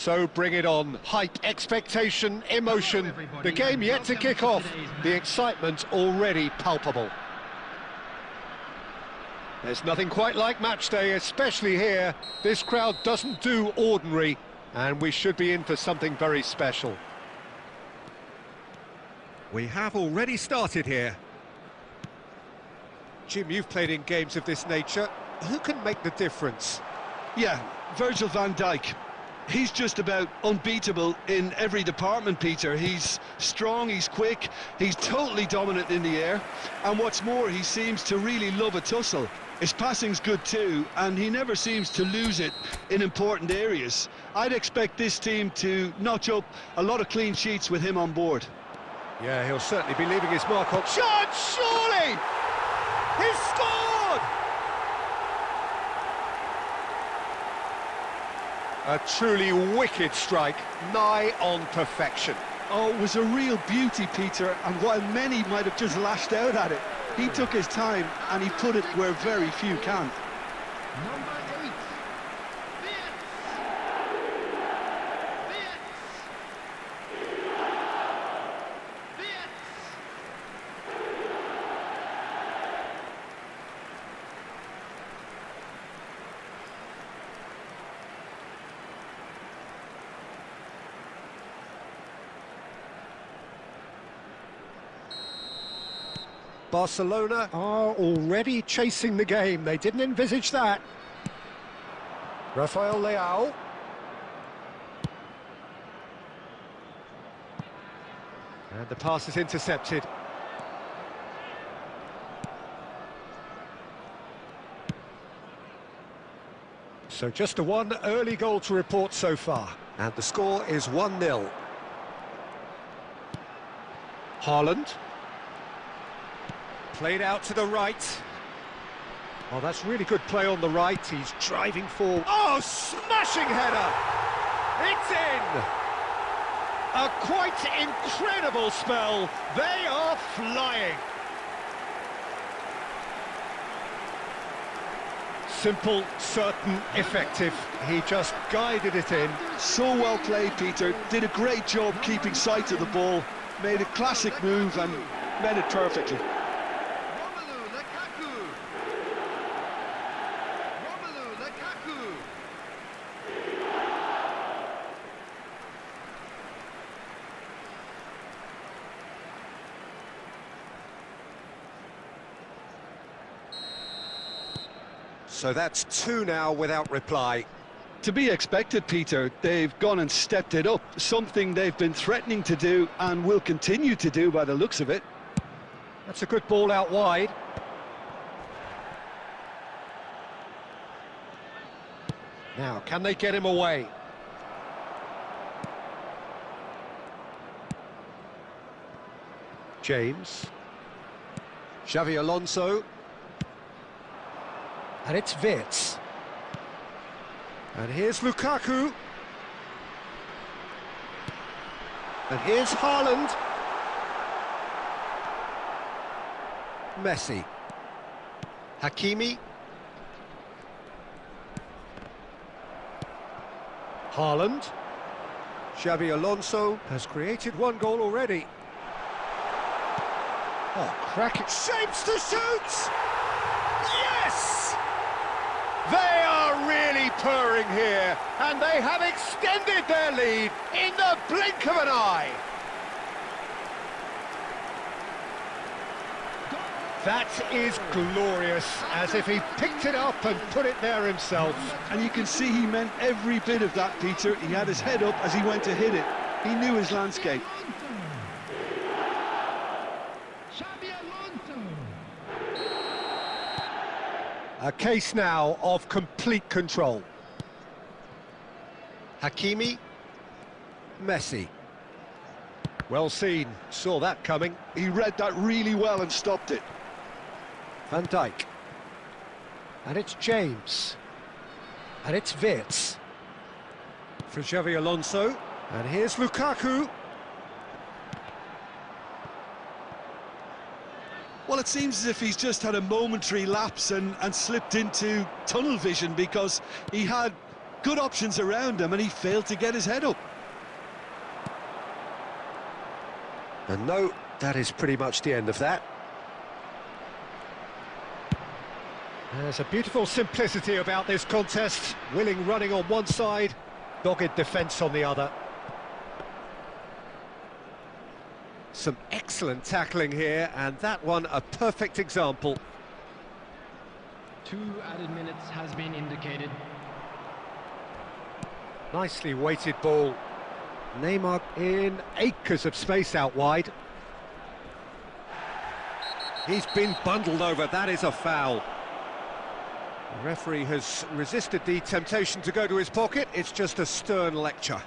So bring it on. Hype, expectation, emotion. The game yet to kick off. The excitement already palpable. There's nothing quite like match day, especially here. This crowd doesn't do ordinary, and we should be in for something very special. We have already started here. Jim, you've played in games of this nature. Who can make the difference? Yeah, Virgil van Dijk. He's just about unbeatable in every department, Peter. He's strong, he's quick, he's totally dominant in the air. And what's more, he seems to really love a tussle. His passing's good too, and he never seems to lose it in important areas. I'd expect this team to notch up a lot of clean sheets with him on board. Yeah, he'll certainly be leaving his mark on... Shot, surely! He's scored! A truly wicked strike, nigh on perfection. Oh, it was a real beauty, Peter, and while many might have just lashed out at it, he took his time and he put it where very few can. Barcelona are already chasing the game. They didn't envisage that. Rafael Leao. And the pass is intercepted. So just one early goal to report so far. And the score is 1-0. Haaland. Played out to the right. Oh, that's really good play on the right. He's driving forward. Oh, smashing header! It's in! A quite incredible spell. They are flying. Simple, certain, effective. He just guided it in. So well played, Peter. Did a great job keeping sight of the ball. Made a classic move and met it perfectly. So that's 2 now without reply. To be expected, Peter. They've gone and stepped it up, something they've been threatening to do and will continue to do by the looks of it. That's a good ball out wide. Now, can they get him away? James. Xavi Alonso. And it's Wirtz. And here's Lukaku. And here's Haaland. Messi. Hakimi. Haaland. Xavi Alonso has created 1 goal already. Oh, cracking shapes to shoot! Yes! They are really purring here, and they have extended their lead in the blink of an eye. That is glorious, as if he picked it up and put it there himself. And you can see he meant every bit of that, Peter. He had his head up as he went to hit it. He knew his landscape. A case now of complete control. Hakimi. Messi. Well seen, saw that coming. He read that really well and stopped it. Van Dijk. And it's James. And it's Wirtz. For Xavi Alonso. And here's Lukaku. Well, it seems as if he's just had a momentary lapse and slipped into tunnel vision, because he had good options around him, and he failed to get his head up. And no, that is pretty much the end of that. There's a beautiful simplicity about this contest. Willing running on one side, dogged defence on the other. Some excellent tackling here, and that one a perfect example. 2 added minutes has been indicated. Nicely weighted ball. Neymar in acres of space out wide. He's been bundled over, that is a foul. The referee has resisted the temptation to go to his pocket. It's just a stern lecture.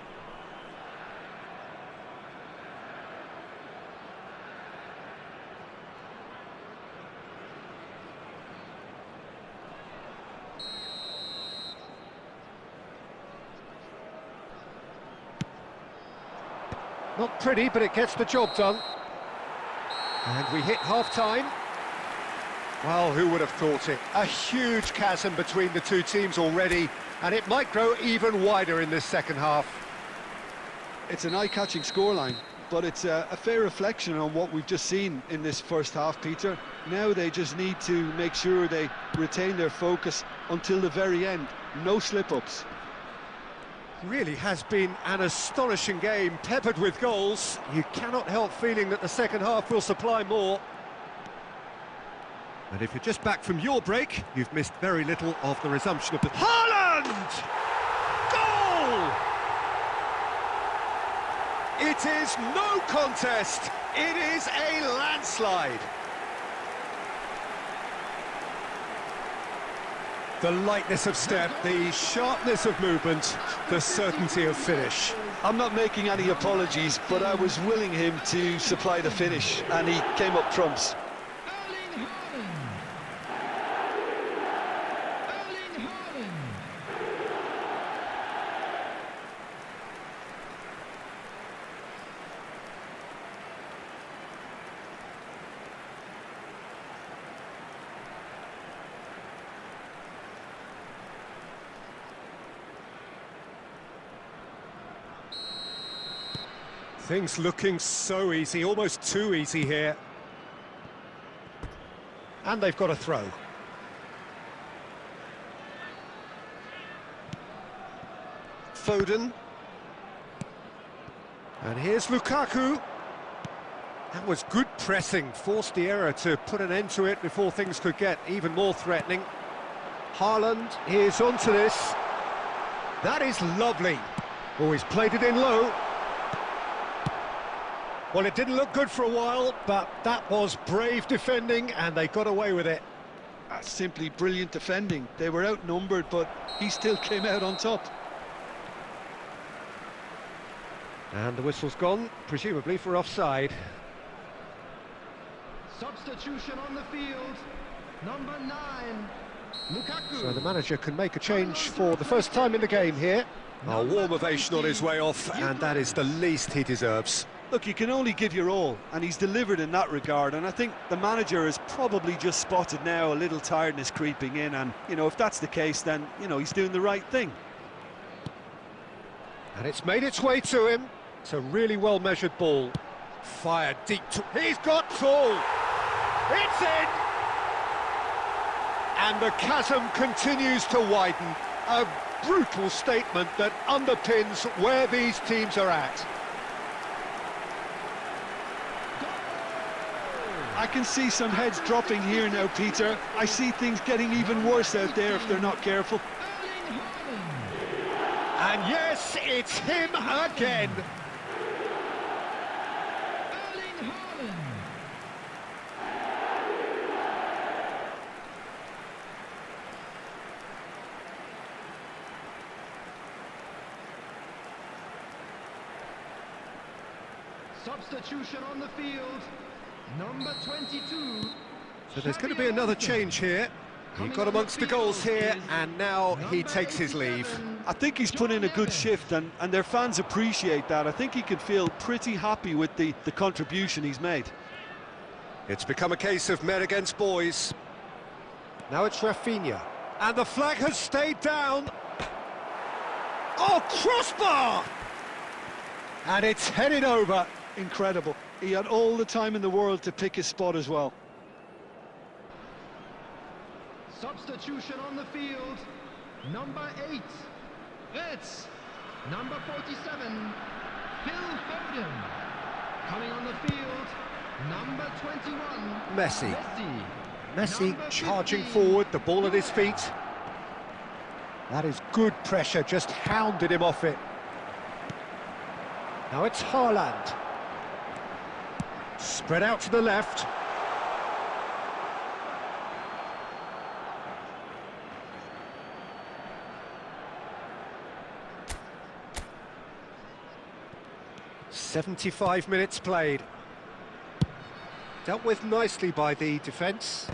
Not pretty, but it gets the job done. And we hit half-time. Well, who would have thought it? A huge chasm between the two teams already, and it might grow even wider in this second half. It's an eye-catching scoreline, but it's a fair reflection on what we've just seen in this first half, Peter. Now they just need to make sure they retain their focus until the very end. No slip-ups. Really has been an astonishing game, peppered with goals. You cannot help feeling that the second half will supply more. And if you're just back from your break, you've missed very little of the resumption of the... Haaland! Goal! It is no contest. It is a landslide. The lightness of step, the sharpness of movement, the certainty of finish. I'm not making any apologies, but I was willing him to supply the finish, and he came up trumps. Things looking so easy, almost too easy here. And they've got a throw. Foden. And here's Lukaku. That was good pressing, forced the error to put an end to it before things could get even more threatening. Haaland is onto this. That is lovely. Oh, he's played it in low. Well, it didn't look good for a while, but that was brave defending, and they got away with it. That's simply brilliant defending. They were outnumbered, but he still came out on top. And the whistle's gone, presumably for offside. Substitution on the field. Number 9, Lukaku. So the manager can make a change for the first time in the game here. A warm ovation on his way off, and that is the least he deserves. Look, you can only give your all, and he's delivered in that regard, and I think the manager has probably just spotted now a little tiredness creeping in, and, you know, if that's the case, then, you know, he's doing the right thing. And it's made its way to him. It's a really well-measured ball. Fired deep to... He's got full! It's in! And the chasm continues to widen. A brutal statement that underpins where these teams are at. I can see some heads dropping here now, Peter. I see things getting even worse out there if they're not careful. And yes, it's him again. Substitution on the field. Number 22. So there's going to be another change here. He got amongst the goals here, and now he takes his leave. I think he's put in a good shift, and their fans appreciate that. I think he can feel pretty happy with the contribution he's made. It's become a case of men against boys. Now it's Rafinha. And the flag has stayed down. Oh, crossbar! And it's headed over. Incredible. He had all the time in the world to pick his spot as well. Substitution on the field. Number 8, Reds. Number 47, Phil Foden. Coming on the field, number 21, Messi. Messi charging 15. forward, the ball at his feet. That is good pressure, just hounded him off it. Now it's Haaland. Spread out to the left. "75 minutes played." Dealt with nicely by the defence.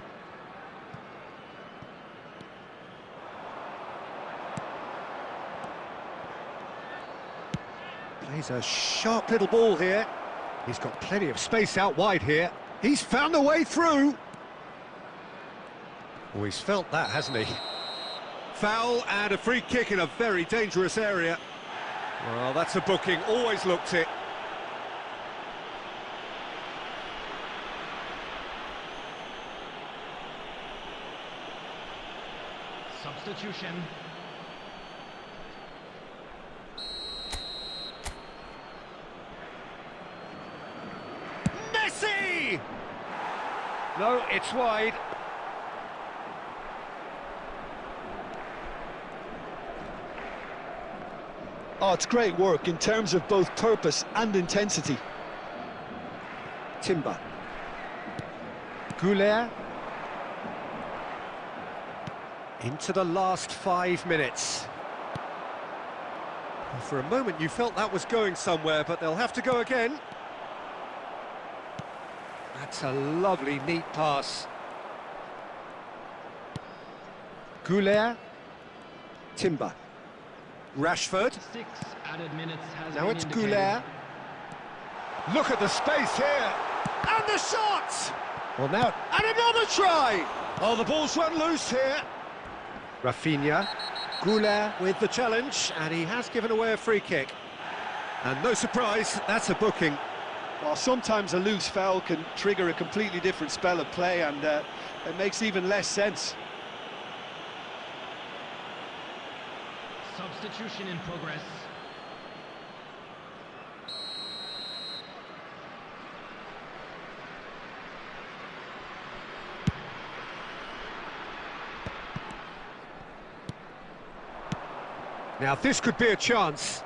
Plays a sharp little ball here. He's got plenty of space out wide here. He's found a way through. Oh, he's felt that, hasn't he? Foul and a free kick in a very dangerous area. Well, that's a booking, always looked it. Substitution. Messi! No, it's wide. Oh, it's great work in terms of both purpose and intensity. Timber. Goulet. Into the last 5 minutes. Well, for a moment you felt that was going somewhere, but they'll have to go again. That's a lovely, neat pass. Goulet. Timber. Rashford. 6 added minutes has Now been it's indicated. Goulet. Look at the space here. And the shot! Well now, and another try! Oh, the ball's run loose here. Rafinha. Goulet with the challenge, and he has given away a free kick. And no surprise, that's a booking. Well, sometimes a loose foul can trigger a completely different spell of play, and it makes even less sense. Substitution in progress. Now this could be a chance.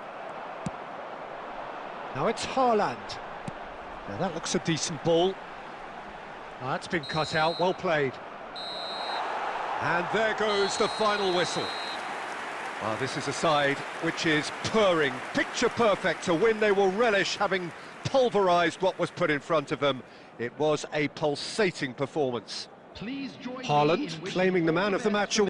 Now it's Haaland. Now that looks a decent ball. Oh, that's been cut out, well played. And there goes the final whistle. Well, this is a side which is purring, picture perfect, to win they will relish, having pulverised what was put in front of them. It was a pulsating performance. Please join me in Haaland wishing claiming the man all of the best match for